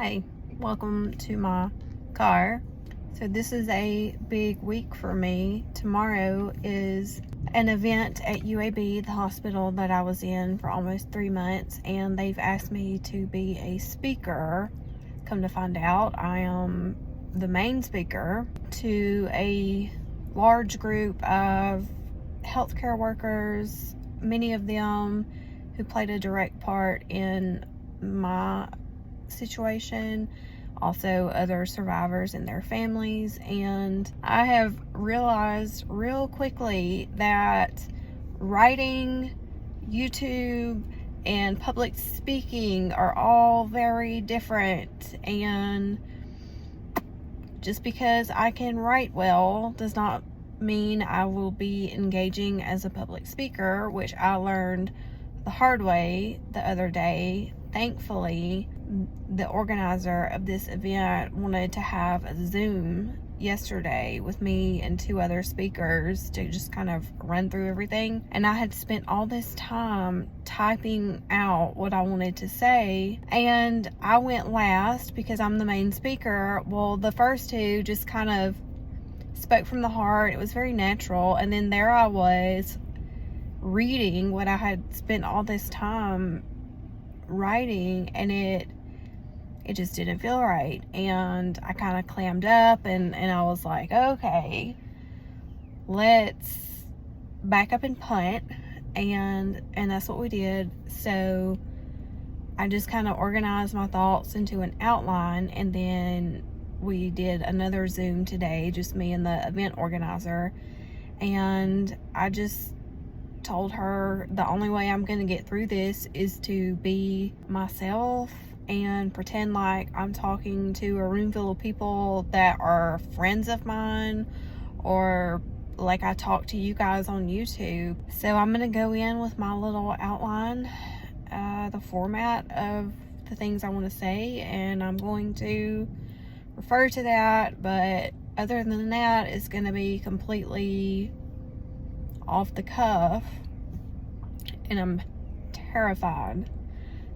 Hi, welcome to my car. So this is a big week for me. Tomorrow is an event at UAB, the hospital that I was in for almost 3 months, and they've asked me to be a speaker. Come to find out, I am the main speaker to a large group of healthcare workers, many of them who played a direct part in my situation, also other survivors and their families. And I have realized real quickly that writing, YouTube, and public speaking are all very different, and just because I can write well does not mean I will be engaging as a public speaker, which I learned the hard way the other day. Thankfully, the organizer of this event wanted to have a Zoom yesterday with me and 2 other speakers to just kind of run through everything. And I had spent all this time typing out what I wanted to say, and I went last because I'm the main speaker. Well, the first 2 just kind of spoke from the heart. It was very natural. And then there I was reading what I had spent all this time writing, and it just didn't feel right. And I kind of clammed up, and I was like, okay, let's back up and punt. And that's what we did. So I just kind of organized my thoughts into an outline, and then we did another Zoom today, just me and the event organizer. And I just told her the only way I'm going to get through this is to be myself and pretend like I'm talking to a room full of people that are friends of mine, or like I talk to you guys on YouTube. So I'm going to go in with my little outline, the format of the things I want to say, and I'm going to refer to that. But other than that, it's going to be completely off the cuff, and I'm terrified.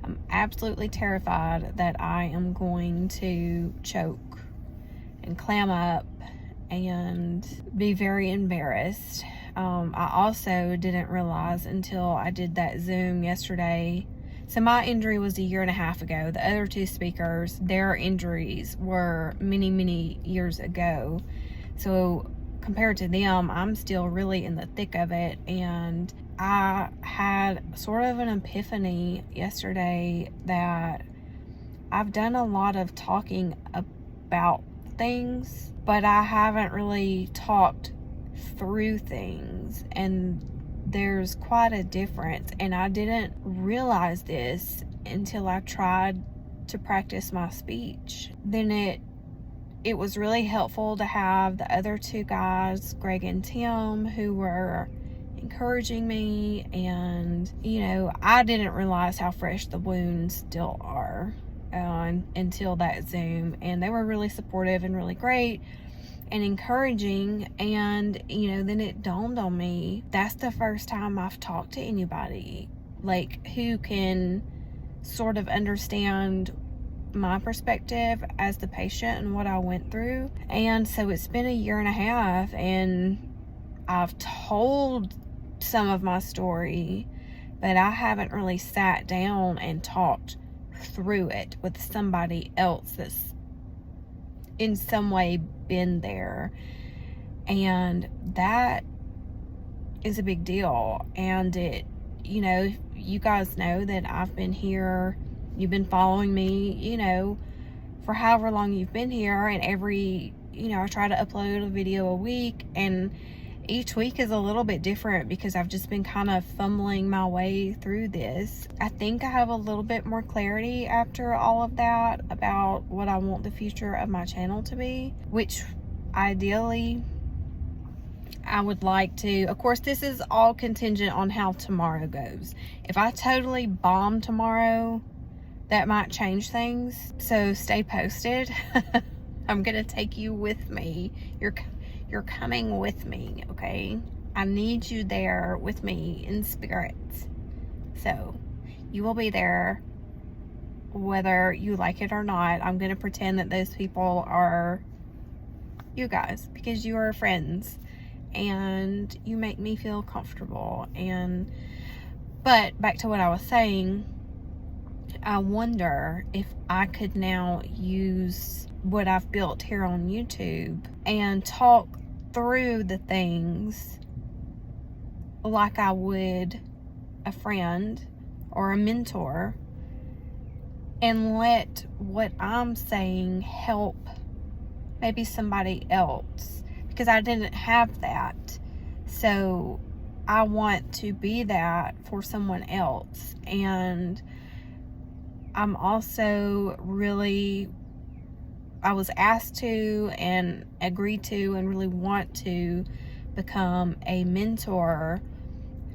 I'm absolutely terrified that I am going to choke and clam up and be very embarrassed. I also didn't realize until I did that Zoom yesterday. So my injury was 1.5 years ago. The other 2 speakers, their injuries were many, many years ago. So compared to them, I'm still really in the thick of it. And I had sort of an epiphany yesterday that I've done a lot of talking about things, but I haven't really talked through things. And there's quite a difference. And I didn't realize this until I tried to practice my speech. Then it was really helpful to have the other 2 guys, Greg and Tim, who were encouraging me. And I didn't realize how fresh the wounds still are until that Zoom, and they were really supportive and really great and encouraging. And then it dawned on me, that's the first time I've talked to anybody like who can sort of understand my perspective as the patient and what I went through. And so it's been 1.5 years, and I've told some of my story, but I haven't really sat down and talked through it with somebody else that's in some way been there. And that is a big deal. And you guys know that I've been here. You've been following me, for however long you've been here. And I try to upload a video a week, and each week is a little bit different because I've just been kind of fumbling my way through this. I think I have a little bit more clarity after all of that about what I want the future of my channel to be, which ideally I would like to. Of course, this is all contingent on how tomorrow goes. If I totally bomb tomorrow, that might change things. So stay posted. I'm gonna take you with me. You're coming with me, okay? I need you there with me in spirit. So you will be there whether you like it or not. I'm going to pretend that those people are you guys, because you are friends and you make me feel comfortable. But back to what I was saying, I wonder if I could now use what I've built here on YouTube and talk through the things like I would a friend or a mentor, and let what I'm saying help maybe somebody else, because I didn't have that. So I want to be that for someone else. And I'm also I was asked to and agreed to and really want to become a mentor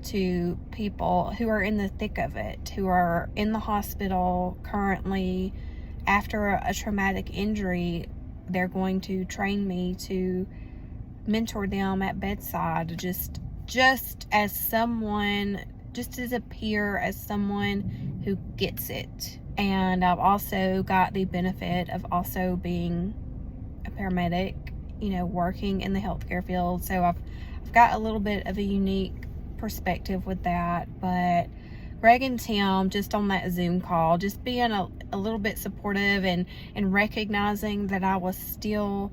to people who are in the thick of it, who are in the hospital currently after a traumatic injury. They're going to train me to mentor them at bedside, just as someone, just as a peer, as someone who gets it. And I've also got the benefit of also being a paramedic, working in the healthcare field. So I've got a little bit of a unique perspective with that. But Greg and Tim, just on that Zoom call, just being a little bit supportive and recognizing that I was still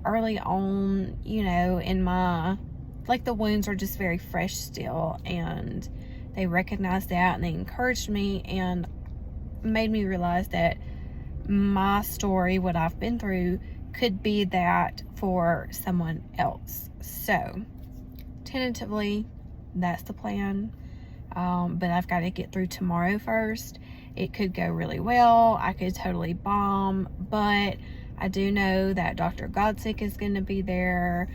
early on, in my, like, the wounds are just very fresh still, and they recognized that and they encouraged me and made me realize that my story, what I've been through, could be that for someone else. So tentatively, that's the plan. But I've got to get through tomorrow first. It could go really well. I could totally bomb, but I do know that Dr. Godsick is going to be there.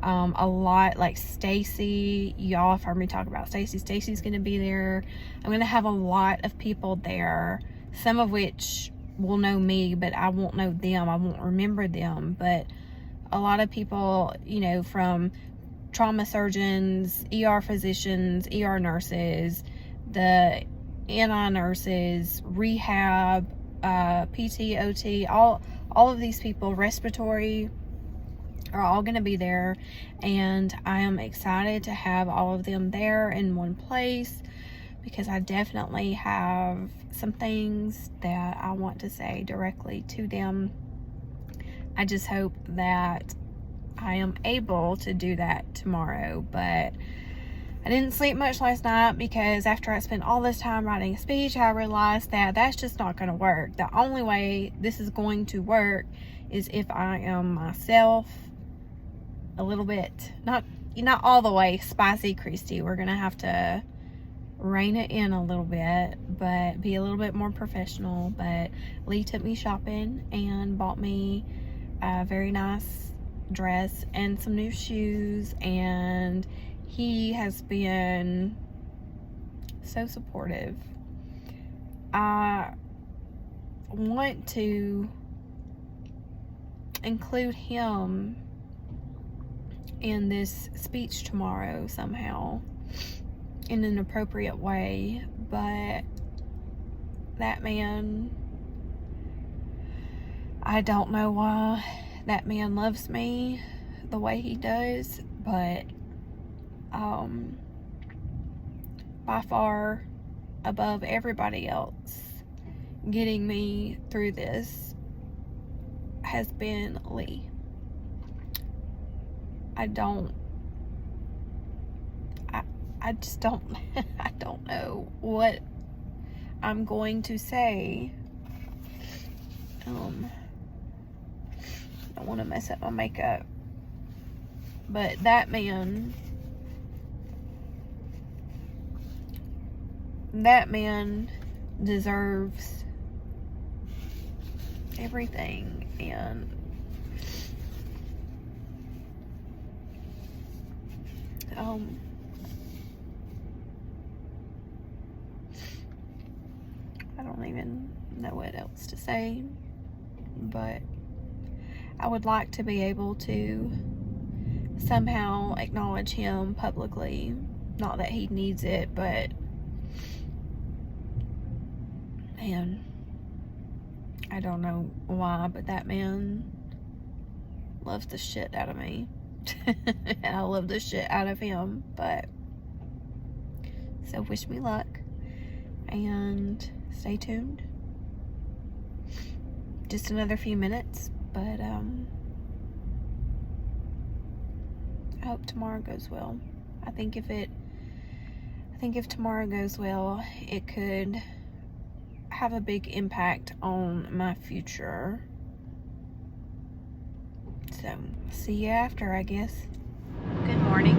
A lot, like Stacy, y'all have heard me talk about Stacy. Stacy's going to be there. I'm going to have a lot of people there, some of which will know me, but I won't know them. I won't remember them. But a lot of people, from trauma surgeons, ER physicians, ER nurses, the NI nurses, rehab, PT, OT, all of these people, respiratory, are all going to be there. And I am excited to have all of them there in one place, because I definitely have some things that I want to say directly to them. I just hope that I am able to do that tomorrow. But I didn't sleep much last night, because after I spent all this time writing a speech, I realized that that's just not going to work. The only way this is going to work is if I am myself a little bit, not all the way spicy Christy. We're going to have to rein it in a little bit, but be a little bit more professional. But Lee took me shopping and bought me a very nice dress and some new shoes, and he has been so supportive. I want to include him in this speech tomorrow somehow, in an appropriate way, but that man, I don't know why that man loves me the way he does, but by far above everybody else getting me through this has been Lee. I just don't I don't know what I'm going to say. I don't want to mess up my makeup, but that man deserves everything. And I don't even know what else to say, but I would like to be able to somehow acknowledge him publicly. Not that he needs it, but man, I don't know why, but that man loves the shit out of me. And I love the shit out of him. But so wish me luck and stay tuned. Just another few minutes, but I hope tomorrow goes well. I think if tomorrow goes well, it could have a big impact on my future. So, see you after, I guess. Good morning.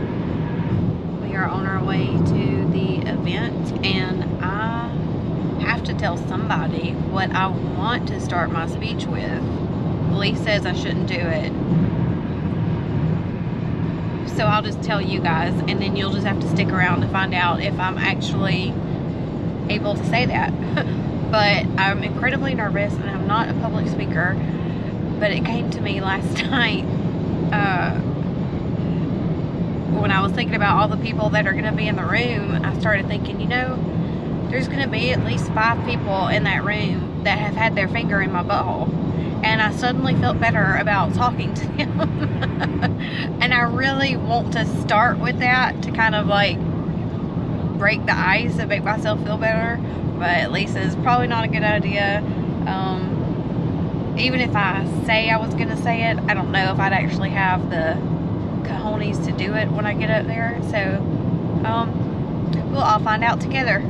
We are on our way to the event, and I have to tell somebody what I want to start my speech with. Lee says I shouldn't do it. So I'll just tell you guys, and then you'll just have to stick around to find out if I'm actually able to say that. But I'm incredibly nervous, and I'm not a public speaker. But it came to me last night when I was thinking about all the people that are going to be in the room. I started thinking, you know, there's going to be at least 5 people in that room that have had their finger in my butthole. And I suddenly felt better about talking to them. And I really want to start with that to kind of like break the ice and make myself feel better. But at least it's probably not a good idea. Even if I say I was going to say it, I don't know if I'd actually have the cojones to do it when I get up there. So, we'll all find out together.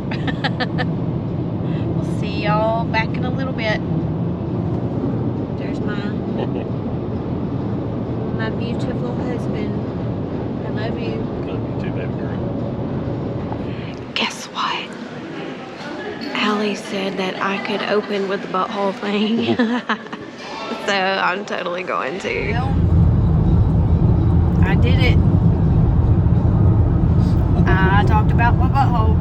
We'll see y'all back in a little bit. There's my beautiful husband. I love you. Love you too, baby girl. Guess what? Allie said that I could open with the butthole thing. So I'm totally going to. I did it. I talked about my butthole.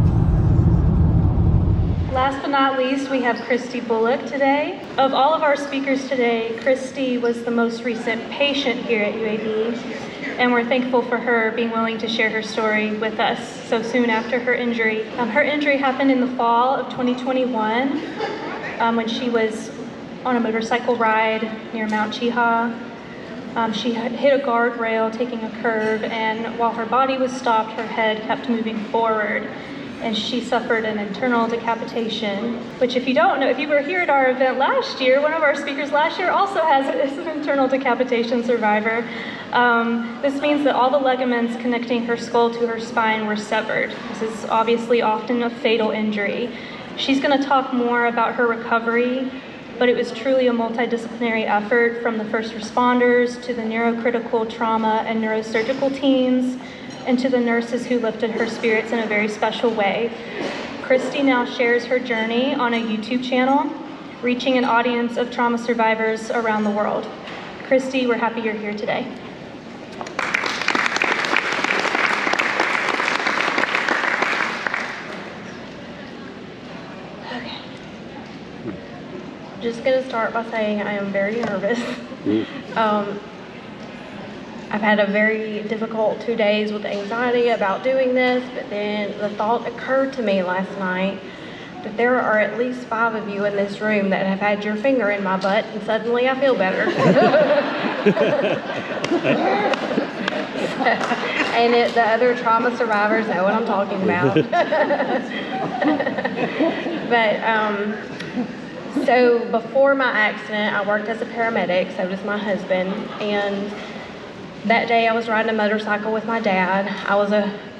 Last but not least, we have Christy Bullock today. Of all of our speakers today, Christy was the most recent patient here at UAB, and we're thankful for her being willing to share her story with us so soon after her injury. Her injury happened in the fall of 2021 when she was on a motorcycle ride near Mount Cheehaw. She hit a guardrail taking a curve, and while her body was stopped, her head kept moving forward, and she suffered an internal decapitation, which if you don't know, if you were here at our event last year, one of our speakers last year also is an internal decapitation survivor. This means that all the ligaments connecting her skull to her spine were severed. This is obviously often a fatal injury. She's going to talk more about her recovery, but it was truly a multidisciplinary effort from the first responders to the neurocritical trauma and neurosurgical teams and to the nurses who lifted her spirits in a very special way. Christy now shares her journey on a YouTube channel, reaching an audience of trauma survivors around the world. Christy, we're happy you're here today. Just going to start by saying I am very nervous. I've had a very difficult 2 days with anxiety about doing this, but then the thought occurred to me last night that there are at least 5 of you in this room that have had your finger in my butt, and suddenly I feel better. And the other trauma survivors know what I'm talking about. But so before my accident, I worked as a paramedic, so does my husband, and that day I was riding a motorcycle with my dad. I was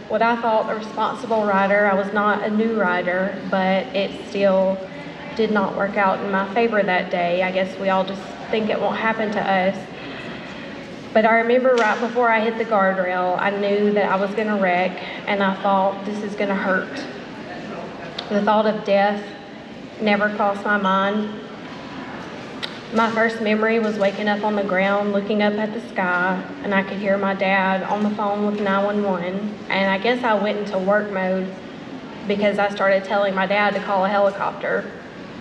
what I thought a responsible rider. I was not a new rider, but it still did not work out in my favor that day. I guess we all just think it won't happen to us. But I remember right before I hit the guardrail, I knew that I was gonna wreck, and I thought, this is gonna hurt. The thought of death never crossed my mind. My first memory was waking up on the ground, looking up at the sky, and I could hear my dad on the phone with 911. And I guess I went into work mode because I started telling my dad to call a helicopter,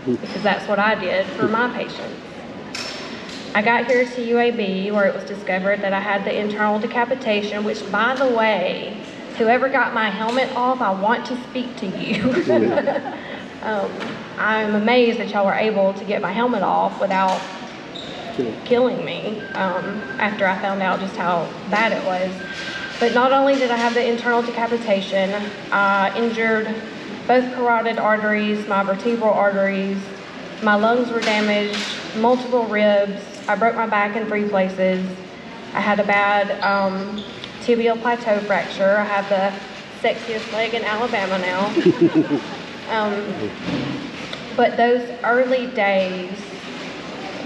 because that's what I did for my patients. I got here to UAB where it was discovered that I had the internal decapitation, which, by the way, whoever got my helmet off, I want to speak to you. I'm amazed that y'all were able to get my helmet off without killing me after I found out just how bad it was. But not only did I have the internal decapitation, I injured both carotid arteries, my vertebral arteries, my lungs were damaged, multiple ribs, I broke my back in 3 places, I had a bad tibial plateau fracture, I have the sexiest leg in Alabama now. But those early days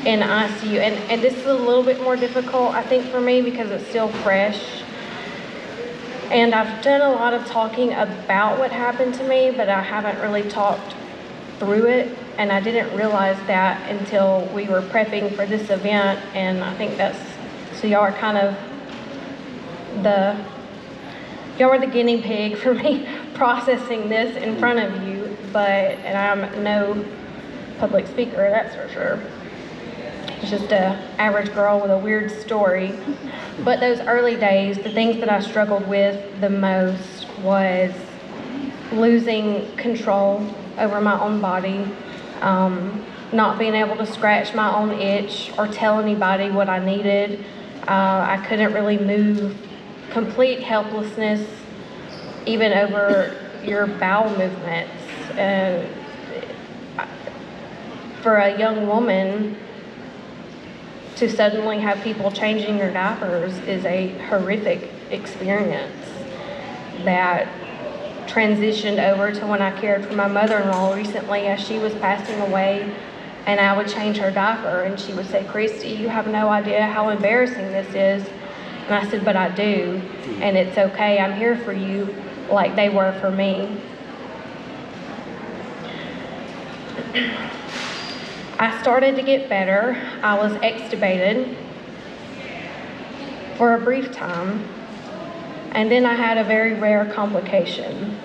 in ICU, and this is a little bit more difficult, I think, for me because it's still fresh. And I've done a lot of talking about what happened to me, but I haven't really talked through it. And I didn't realize that until we were prepping for this event. And I think so y'all are kind of y'all are the guinea pig for me processing this in front of you. And I'm no public speaker, that's for sure. It's just an average girl with a weird story. But those early days, the things that I struggled with the most was losing control over my own body, not being able to scratch my own itch or tell anybody what I needed. I couldn't really move, complete helplessness, even over your bowel movements. For a young woman, to suddenly have people changing your diapers is a horrific experience that transitioned over to when I cared for my mother-in-law recently as she was passing away, and I would change her diaper and she would say, "Christy, you have no idea how embarrassing this is." And I said, "But I do, and it's okay, I'm here for you," like they were for me. I started to get better. I was extubated for a brief time, and then I had a very rare complication.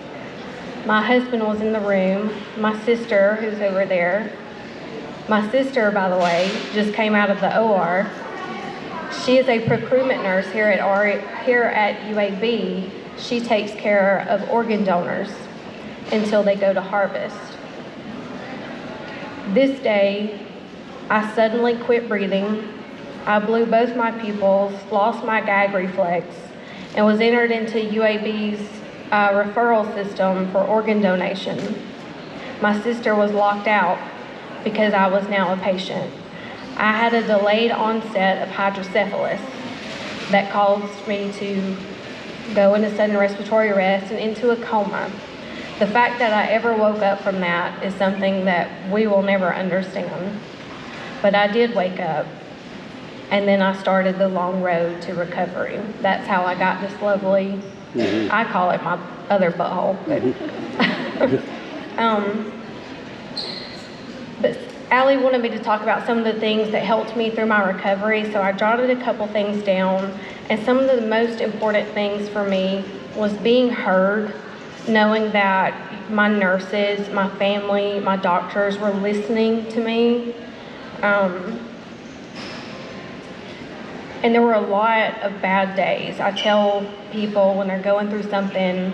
My husband was in the room, my sister, who's over there. My sister, by the way, just came out of the OR. She is a procurement nurse here at UAB. She takes care of organ donors until they go to harvest. This day, I suddenly quit breathing. I blew both my pupils, lost my gag reflex, and was entered into UAB's referral system for organ donation. My sister was locked out because I was now a patient. I had a delayed onset of hydrocephalus that caused me to go into sudden respiratory arrest and into a coma. The fact that I ever woke up from that is something that we will never understand. But I did wake up, and then I started the long road to recovery. That's how I got this lovely, I call it my other butthole. But Allie wanted me to talk about some of the things that helped me through my recovery, so I jotted a couple things down. And some of the most important things for me was being heard, knowing that my nurses, my family, my doctors were listening to me. And there were a lot of bad days. I tell people when they're going through something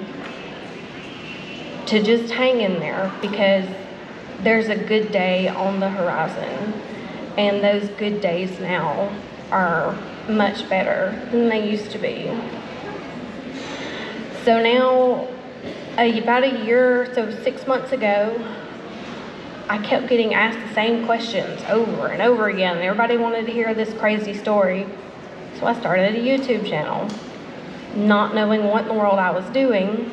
to just hang in there, because there's a good day on the horizon. And those good days now are much better than they used to be. So now, about a year, so 6 months ago, I kept getting asked the same questions over and over again. Everybody wanted to hear this crazy story. So I started a YouTube channel, not knowing what in the world I was doing.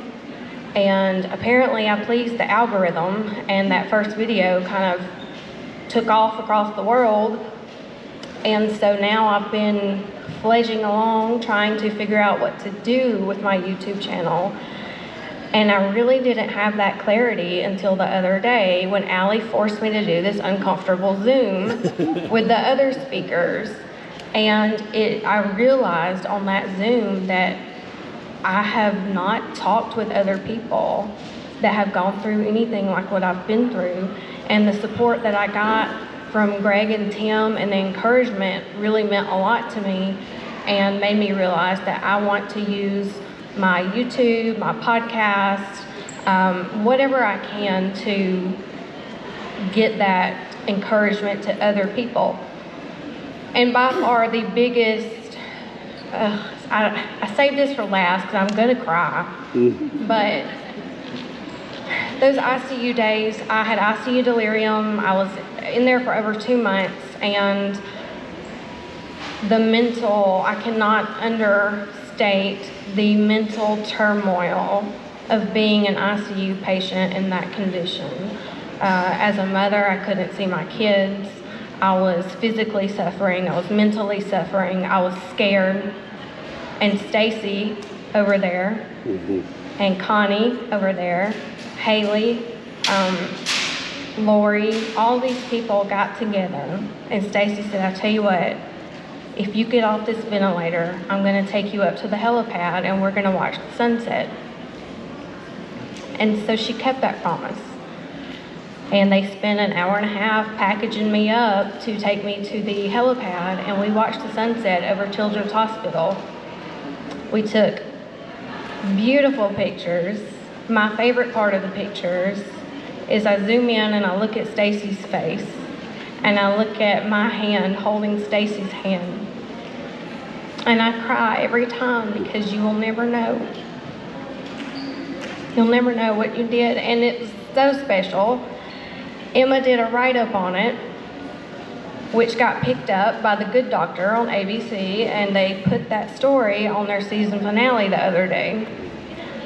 And apparently I pleased the algorithm, and that first video kind of took off across the world. And so now I've been fledging along, trying to figure out what to do with my YouTube channel. And I really didn't have that clarity until the other day when Allie forced me to do this uncomfortable Zoom with the other speakers. And I realized on that Zoom that I have not talked with other people that have gone through anything like what I've been through. And the support that I got from Greg and Tim and the encouragement really meant a lot to me, and made me realize that I want to use my YouTube, my podcast, whatever I can to get that encouragement to other people. And by far the biggest, I saved this for last because I'm going to cry, but those ICU days, I had ICU delirium. I was in there for over 2 months, and the mental, I cannot understate the mental turmoil of being an ICU patient in that condition. As a mother, I couldn't see my kids. I was physically suffering. I was mentally suffering. I was scared. And Stacy over there, and Connie over there, Haley, Lori, all these people got together, and Stacy said, I tell you what, if you get off this ventilator, I'm going to take you up to the helipad and we're going to watch the sunset. And so she kept that promise. And they spent an hour and a half packaging me up to take me to the helipad, and we watched the sunset over Children's Hospital. We took beautiful pictures. My favorite part of the pictures is I zoom in and I look at Stacy's face, and I look at my hand holding Stacy's hand. And I cry every time because you will never know. You'll never know what you did, and it's so special. Emma did a write-up on it, which got picked up by The Good Doctor on ABC, and they put that story on their season finale the other day.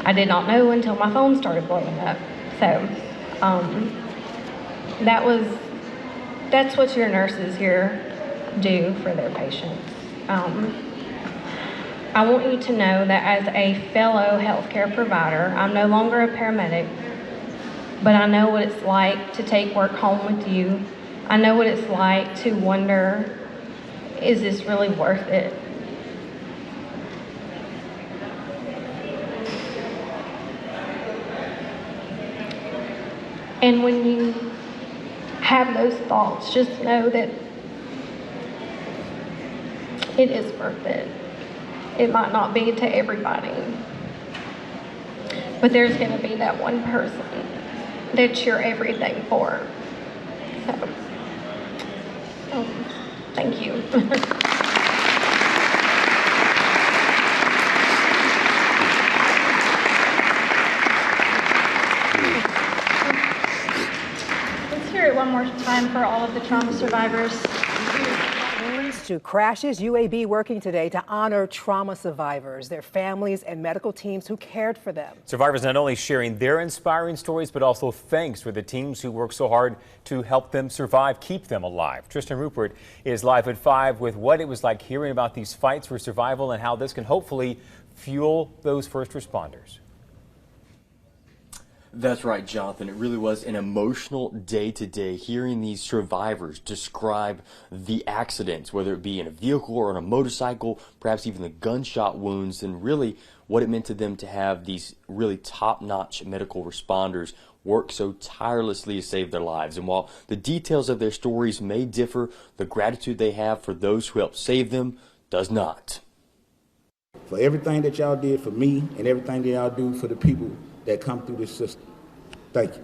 I did not know until my phone started blowing up. So that's what your nurses here do for their patients. I want you to know that as a fellow healthcare provider, I'm no longer a paramedic, but I know what it's like to take work home with you. I know what it's like to wonder, is this really worth it? And when you have those thoughts, just know that it is worth it. It might not be to everybody, but there's going to be that one person that you're everything for. So, thank you. Let's hear it one more time for all of the trauma survivors. To crashes, UAB working today to honor trauma survivors, their families, and medical teams who cared for them. Survivors not only sharing their inspiring stories, but also thanks for the teams who work so hard to help them survive, keep them alive. Tristan Rupert is live at 5 with what it was like hearing about these fights for survival and how this can hopefully fuel those first responders. That's right, Jonathan. It really was an emotional day today hearing these survivors describe the accidents, whether it be in a vehicle or on a motorcycle, perhaps even the gunshot wounds, and really what it meant to them to have these really top-notch medical responders work so tirelessly to save their lives. And while the details of their stories may differ, the gratitude they have for those who helped save them does not. For everything that y'all did for me and everything that y'all do for the people that come through this system. Thank you.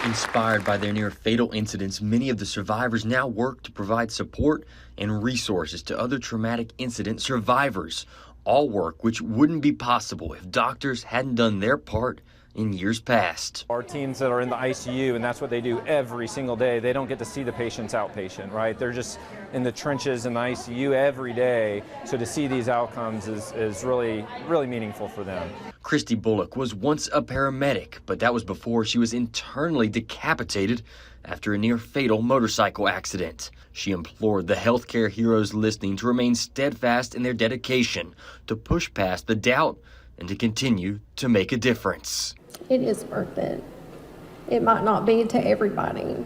Inspired by their near-fatal incidents, many of the survivors now work to provide support and resources to other traumatic incident survivors. All work which wouldn't be possible if doctors hadn't done their part in years past. Our teams that are in the ICU, and that's what they do every single day, they don't get to see the patients outpatient, right? They're just in the trenches in the ICU every day. So to see these outcomes is really, really meaningful for them. Christy Bullock was once a paramedic, but that was before she was internally decapitated after a near-fatal motorcycle accident. She implored the healthcare heroes listening to remain steadfast in their dedication, to push past the doubt, and to continue to make a difference. It is worth it. It might not be to everybody,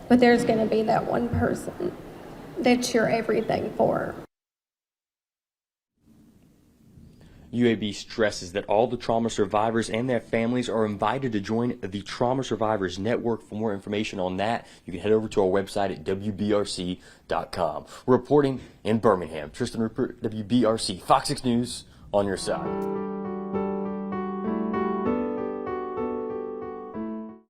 but there's going to be that one person that you're everything for. UAB stresses that all the trauma survivors and their families are invited to join the Trauma Survivors Network. For more information on that, you can head over to our website at WBRC.com. Reporting in Birmingham, Tristan Rupert, WBRC, Fox 6 News, on your side.